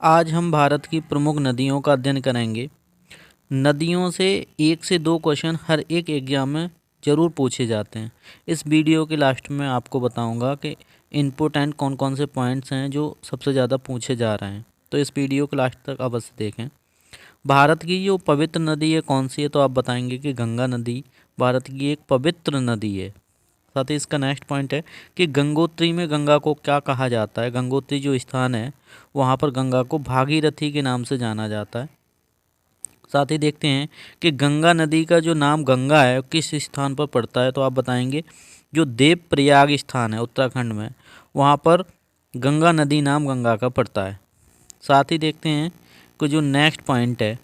आज हम भारत की प्रमुख नदियों का अध्ययन करेंगे। नदियों से 1 से 2 क्वेश्चन हर एक एग्जाम में ज़रूर पूछे जाते हैं। इस वीडियो के लास्ट में आपको बताऊंगा कि इम्पोर्टेंट कौन कौन से पॉइंट्स हैं जो सबसे ज़्यादा पूछे जा रहे हैं, तो इस वीडियो के लास्ट तक अवश्य देखें। भारत की जो पवित्र नदी है कौन सी है, तो आप बताएंगे कि गंगा नदी भारत की एक पवित्र नदी है। साथ ही इसका नेक्स्ट पॉइंट है कि गंगोत्री में गंगा को क्या कहा जाता है। गंगोत्री जो स्थान है वहाँ पर गंगा को भागीरथी के नाम से जाना जाता है। साथ ही देखते हैं कि गंगा नदी का जो नाम गंगा है किस स्थान पर पड़ता है, तो आप बताएंगे जो देवप्रयाग स्थान है उत्तराखंड में, वहाँ पर गंगा नदी नाम गंगा का पड़ता है। साथ ही देखते हैं कि जो नेक्स्ट पॉइंट है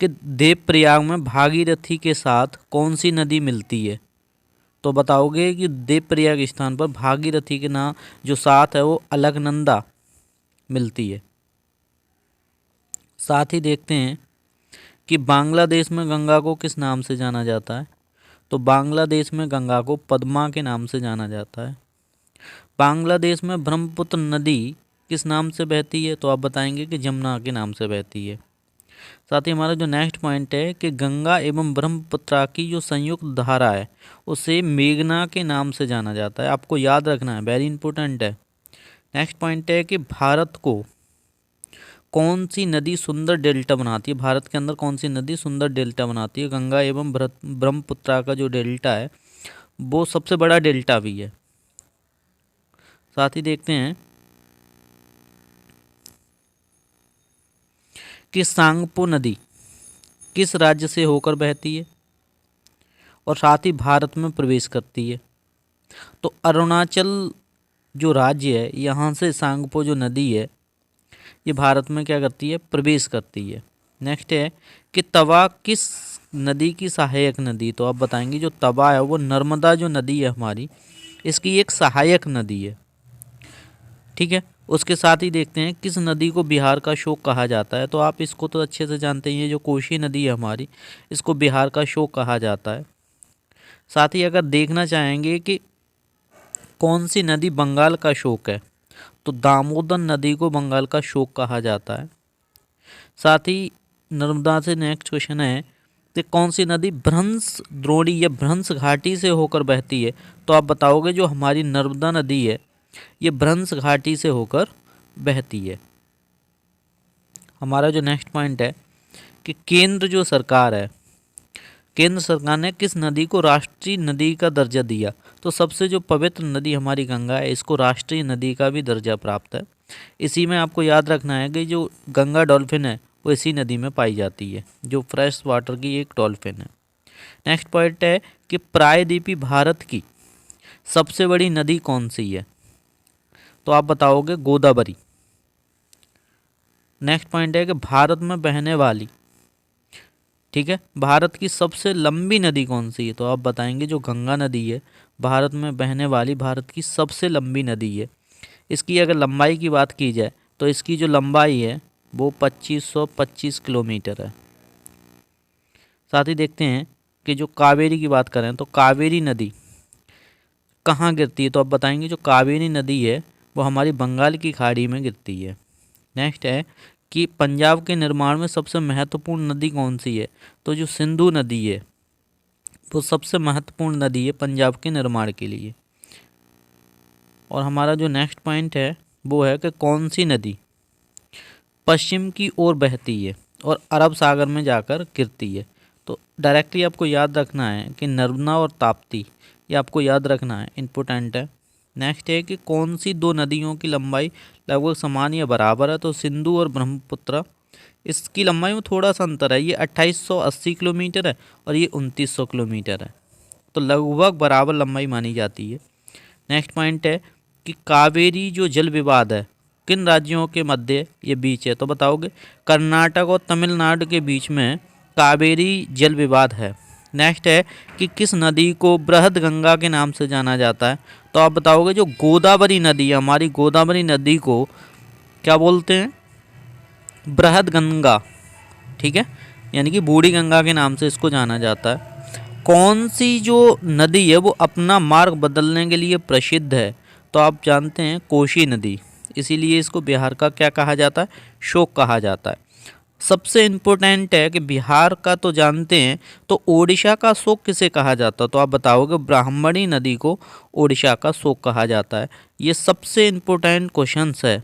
कि देवप्रयाग में भागीरथी के साथ कौन सी नदी मिलती है, तो बताओगे कि देवप्रयाग स्थान पर भागीरथी के नाम जो साथ है वो अलकनंदा मिलती है। साथ ही देखते हैं कि बांग्लादेश में गंगा को किस नाम से जाना जाता है, तो बांग्लादेश में गंगा को पद्मा के नाम से जाना जाता है। बांग्लादेश में ब्रह्मपुत्र नदी किस नाम से बहती है, तो आप बताएंगे कि जमुना के नाम से बहती है। साथ ही हमारा जो नेक्स्ट पॉइंट है कि गंगा एवं ब्रह्मपुत्र की जो संयुक्त धारा है उसे मेघना के नाम से जाना जाता है। आपको याद रखना है, वेरी इंपॉर्टेंट है। नेक्स्ट पॉइंट है कि भारत को कौन सी नदी सुंदर डेल्टा बनाती है, भारत के अंदर कौन सी नदी सुंदर डेल्टा बनाती है। गंगा एवं ब्रह्मपुत्र का जो डेल्टा है वो सबसे बड़ा डेल्टा भी है। साथ ही देखते हैं कि सांगपो नदी किस राज्य से होकर बहती है और साथ ही भारत में प्रवेश करती है, तो अरुणाचल जो राज्य है यहाँ से सांगपो जो नदी है ये भारत में क्या करती है, प्रवेश करती है। नेक्स्ट है कि तवा किस नदी की सहायक नदी, तो आप बताएंगे जो तवा है वो नर्मदा जो नदी है हमारी इसकी एक सहायक नदी है। ठीक है, उसके साथ ही देखते हैं किस नदी को बिहार का शोक कहा जाता है, तो आप इसको तो अच्छे से जानते हैं, जो कोसी नदी है हमारी इसको बिहार का शोक कहा जाता है। साथ ही अगर देखना चाहेंगे कि कौन सी नदी बंगाल का शोक है, तो दामोदर नदी को बंगाल का शोक कहा जाता है। साथ ही नर्मदा से नेक्स्ट क्वेश्चन है कि कौन सी नदी भ्रंश द्रोणी या भ्रंश घाटी से होकर बहती है, तो आप बताओगे जो हमारी नर्मदा नदी है ये भ्रंश घाटी से होकर बहती है। हमारा जो नेक्स्ट पॉइंट है कि केंद्र जो सरकार है, केंद्र सरकार ने किस नदी को राष्ट्रीय नदी का दर्जा दिया, तो सबसे जो पवित्र नदी हमारी गंगा है इसको राष्ट्रीय नदी का भी दर्जा प्राप्त है। इसी में आपको याद रखना है कि जो गंगा डॉल्फिन है वो इसी नदी में पाई जाती है, जो फ्रेश वाटर की एक डॉल्फिन है। नेक्स्ट पॉइंट है कि प्रायद्वीपीय भारत की सबसे बड़ी नदी कौन सी है, तो आप बताओगे गोदावरी। नेक्स्ट पॉइंट है कि भारत में बहने वाली, ठीक है, भारत की सबसे लंबी नदी कौन सी है, तो आप बताएंगे जो गंगा नदी है भारत में बहने वाली भारत की सबसे लंबी नदी है। इसकी अगर लंबाई की बात की जाए तो इसकी जो लंबाई है वो 2525 किलोमीटर है। साथ ही देखते हैं कि जो कावेरी की बात करें तो कावेरी नदी कहाँ गिरती है, तो आप बताएंगे जो कावेरी नदी है वो हमारी बंगाल की खाड़ी में गिरती है। नेक्स्ट है कि पंजाब के निर्माण में सबसे महत्वपूर्ण नदी कौन सी है, तो जो सिंधु नदी है वो सबसे महत्वपूर्ण नदी है पंजाब के निर्माण के लिए। और हमारा जो नेक्स्ट पॉइंट है वो है कि कौन सी नदी पश्चिम की ओर बहती है और अरब सागर में जाकर गिरती है, तो डायरेक्टली आपको याद रखना है कि नर्मदा और ताप्ती, ये आपको याद रखना है, इम्पोर्टेंट है। नेक्स्ट है कि कौन सी दो नदियों की लंबाई लगभग समान या बराबर है, तो सिंधु और ब्रह्मपुत्र, इसकी लंबाई में थोड़ा सा अंतर है, ये 2880 किलोमीटर है और ये 2900 किलोमीटर है, तो लगभग बराबर लंबाई मानी जाती है। नेक्स्ट पॉइंट है कि कावेरी जो जल विवाद है किन राज्यों के मध्य ये बीच है, तो बताओगे कर्नाटक और तमिलनाडु के बीच में कावेरी जल विवाद है। नेक्स्ट है कि किस नदी को बृहद गंगा के नाम से जाना जाता है, तो आप बताओगे जो गोदावरी नदी है हमारी गोदावरी नदी को क्या बोलते हैं, बृहद गंगा, ठीक है, यानी कि बूढ़ी गंगा के नाम से इसको जाना जाता है। कौन सी जो नदी है वो अपना मार्ग बदलने के लिए प्रसिद्ध है, तो आप जानते हैं कोसी नदी, इसीलिए इसको बिहार का क्या कहा जाता है, शोक कहा जाता है। सबसे इम्पोर्टेंट है कि बिहार का तो जानते हैं, तो ओडिशा का शोक किसे कहा जाता है, तो आप बताओगे ब्राह्मणी नदी को ओडिशा का शोक कहा जाता है। ये सबसे इम्पोर्टेंट क्वेश्चंस है